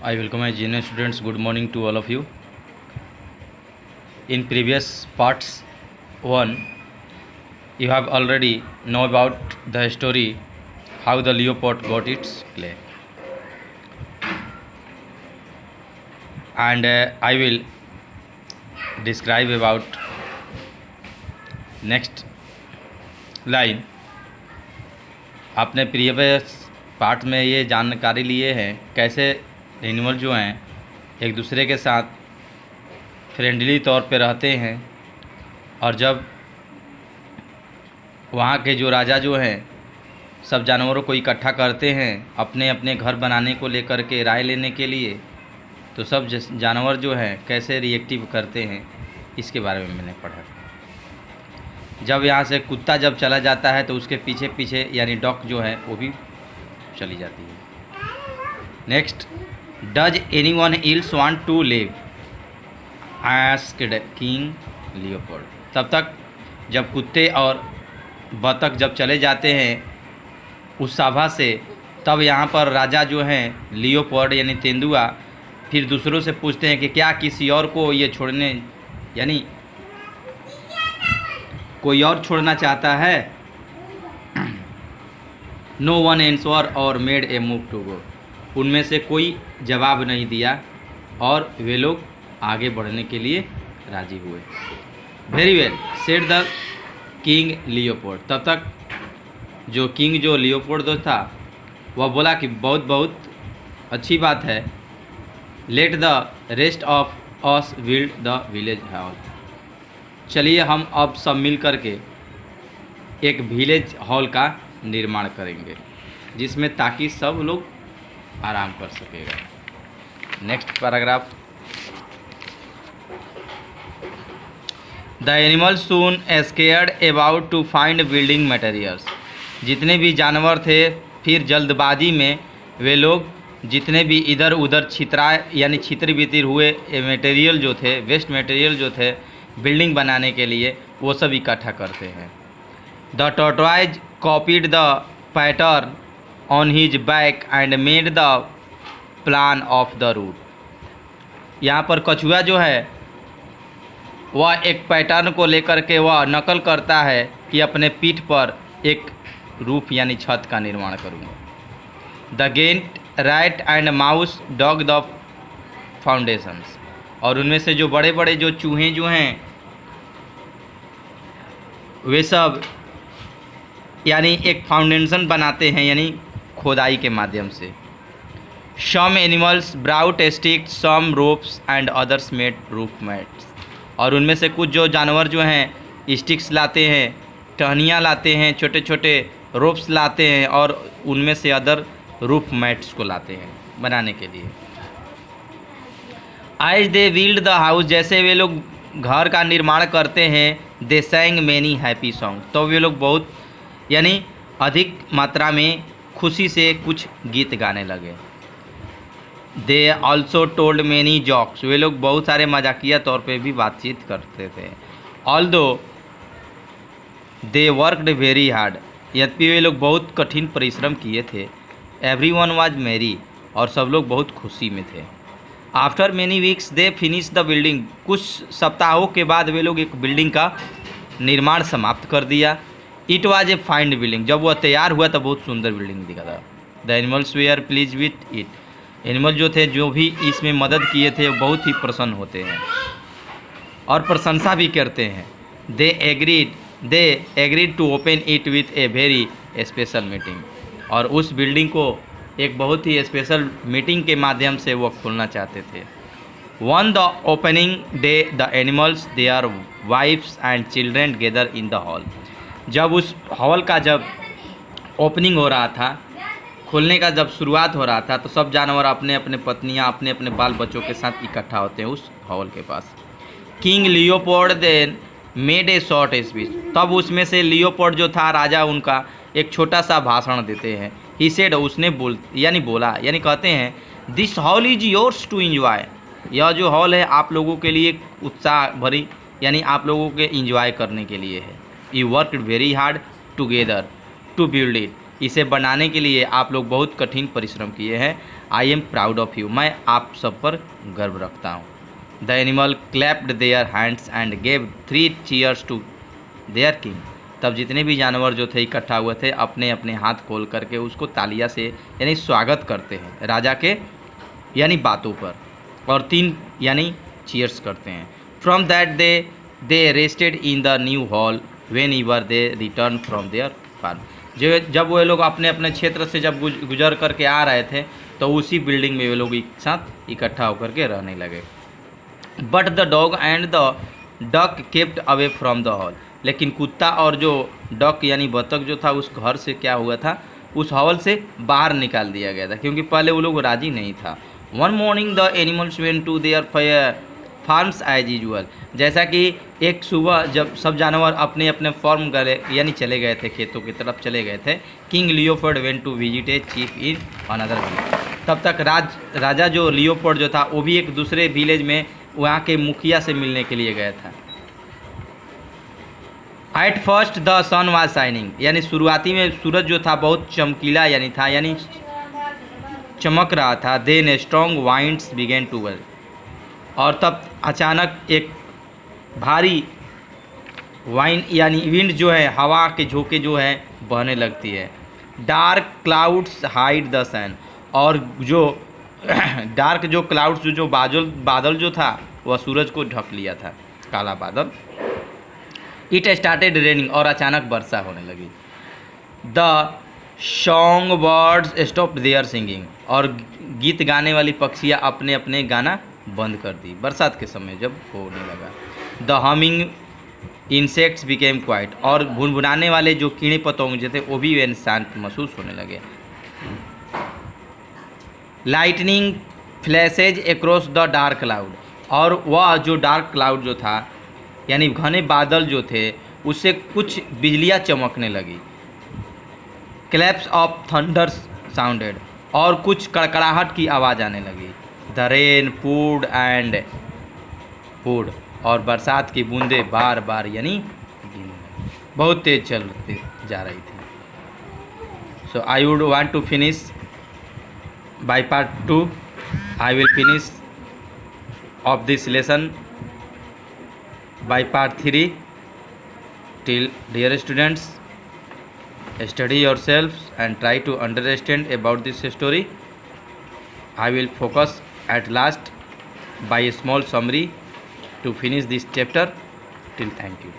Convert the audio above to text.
I welcome my junior students. Good morning to all of you. In previous parts 1, you have already know about the story how the leopard got its clay, and I will describe about next line. आपने previous part में ये जानकारी लिए हैं कैसे animal जो हैं एक दूसरे के साथ फ्रेंडली तौर पे रहते हैं, और जब वहाँ के जो राजा जो हैं सब जानवरों को इकट्ठा करते हैं अपने अपने घर बनाने को लेकर के राय लेने के लिए, तो सब जानवर जो हैं कैसे रिएक्टिव करते हैं इसके बारे में मैंने पढ़ा। जब यहाँ से कुत्ता जब चला जाता है तो उसके पीछे पीछे यानी डॉग जो है वो भी चली जाती है। Next, does any one else want to leave asked king Leopold. तब तक जब कुत्ते और बतख जब चले जाते हैं उस सभा से, तब यहाँ पर राजा जो हैं लियोपोल्ड यानी तेंदुआ फिर दूसरों से पूछते हैं कि क्या किसी और को ये छोड़ने यानी कोई और छोड़ना चाहता है। No one answer or made a move to go. उनमें से कोई जवाब नहीं दिया और वे लोग आगे बढ़ने के लिए राजी हुए। Very well said the king Leopold. तब तक जो किंग जो लियोपोल्ड था वह बोला कि बहुत बहुत अच्छी बात है, let the rest of us build the village hall. चलिए हम अब सब मिल कर के एक विलेज हॉल का निर्माण करेंगे जिसमें ताकि सब लोग आराम कर सकेगा। Next paragraph, the animal soon scared about to find building materials. जितने भी जानवर थे फिर जल्दबाजी में वे लोग जितने भी इधर उधर यानी छितर बितर हुए मटेरियल जो थे, वेस्ट मटेरियल जो थे बिल्डिंग बनाने के लिए, वो सब इकट्ठा करते हैं। The tortoise copied the pattern on his back and made the plan of the route. यहाँ पर कछुआ जो है वह एक पैटर्न को लेकर के वह नकल करता है कि अपने पीठ पर एक रूफ यानी छत का निर्माण करूँगा। The giant rat and mouse dog the foundations. और उनमें से जो बड़े बड़े जो चूहे जो हैं वे सब यानी एक फाउंडेशन बनाते हैं यानी खोदाई के माध्यम से। Some animals brought sticks, some ropes and others made roof mats. और उनमें से कुछ जो जानवर जो हैं स्टिक्स लाते हैं, टहनियाँ लाते हैं, छोटे छोटे रोप्स लाते हैं, और उनमें से अदर रूफ मैट्स को लाते हैं बनाने के लिए। As they build the house, जैसे वे लोग घर का निर्माण करते हैं, they sang many happy song. तो वे लोग बहुत यानी अधिक मात्रा में खुशी से कुछ गीत गाने लगे। They also told many jokes. वे लोग बहुत सारे मजाकिया तौर पे भी बातचीत करते थे। Although they worked very hard, यद्यपि वे लोग बहुत कठिन परिश्रम किए थे। एवरी वन वॉज मैरी, और सब लोग बहुत खुशी में थे। After many weeks they finish the building. कुछ सप्ताहों के बाद वे लोग एक बिल्डिंग का निर्माण समाप्त कर दिया। It was a fine building. जब वह तैयार हुआ तो बहुत सुंदर बिल्डिंग दिखा था। The animals were pleased with it. Animal जो थे जो भी इसमें मदद किए थे वो बहुत ही प्रसन्न होते हैं और प्रशंसा भी करते हैं। They agreed to open it with a very special meeting. और उस बिल्डिंग को एक बहुत ही स्पेशल मीटिंग के माध्यम से वो खोलना चाहते थे। On the opening day the animals their wives and children gather in the hall. जब उस हॉल का जब ओपनिंग हो रहा था, खोलने का जब शुरुआत हो रहा था, तो सब जानवर अपने अपने पत्नियां अपने अपने बाल बच्चों के साथ इकट्ठा होते हैं उस हॉल के पास। King Leopold then made a short speech. तब उसमें से लियोपोल्ड जो था राजा, उनका एक छोटा सा भाषण देते हैं। ही सेड, उसने बोला यानी कहते हैं this hall is yours to enjoy. यह जो हॉल है आप लोगों के लिए उत्साह भरी यानी आप लोगों के एंजॉय करने के लिए है। You worked very hard together to build it. इसे बनाने के लिए आप लोग बहुत कठिन परिश्रम किए हैं। I am proud of you, मैं आप सब पर गर्व रखता हूँ। The animal clapped their hands and gave 3 cheers to their king. तब जितने भी जानवर जो थे इकट्ठा हुए थे अपने अपने हाथ खोल करके उसको तालिया से यानी स्वागत करते हैं राजा के यानी बातों पर, और 3 यानी चीयर्स करते हैं। From that they rested in the new hall whenever they return from their farm. जब वो लोग अपने अपने क्षेत्र से जब गुजर करके आ रहे थे तो उसी बिल्डिंग में वे लोग एक साथ इकट्ठा होकर के रहने लगे। But the dog and the duck kept away from the hall. लेकिन कुत्ता और जो डक यानी बतख जो था उस घर से क्या हुआ था, उस हॉल से बाहर निकाल दिया गया था, क्योंकि पहले वो लोग राजी नहीं था। One morning the animals went to their farms as usual. जैसा कि एक सुबह जब सब जानवर अपने अपने फॉर्म गए यानी चले गए थे, खेतों की तरफ चले गए थे, king Leopold went to visit a chief in another village. तब तक राजा जो लियोपोल्ड जो था वो भी एक दूसरे विलेज में वहाँ के मुखिया से मिलने के लिए गया था। At first the sun was shining, यानी शुरुआती में सूरज जो था बहुत चमकीला यानी था, यानी चमक रहा था। Then strong winds began to well, और तब अचानक एक भारी वाइन यानी विंड जो है, हवा के झोंके जो है बहने लगती है। डार्क क्लाउड्स हाइड द सन, और जो डार्क जो क्लाउड्स जो बादल जो था वह सूरज को ढक लिया था, काला बादल। इट स्टार्टेड रेनिंग, और अचानक वर्षा होने लगी। The song birds stopped their singing, और गीत गाने वाली पक्षियाँ अपने अपने गाना बंद कर दी बरसात के समय जब होने लगा। The humming insects became quite, और भुनभुनाने वाले जो कीड़े पतंग जो थे वो भी शांत महसूस होने लगे। Lightning flashes across the dark cloud, और वह जो डार्क क्लाउड जो था यानी घने बादल जो थे उससे कुछ बिजलियाँ चमकने लगी। क्लैप्स ऑफ थंडर्स साउंडेड, और कुछ कड़कड़ाहट की आवाज़ आने लगी। द रेन पूड एंड पूड, और बरसात की बूंदें बार बार यानी बहुत तेज चलते जा रही थी। So I would want to finish by part 2. I will finish of this lesson by part 3. Till dear students, study yourselves and try to understand about this story. I will focus at last by a small summary to finish this chapter. Till thank you.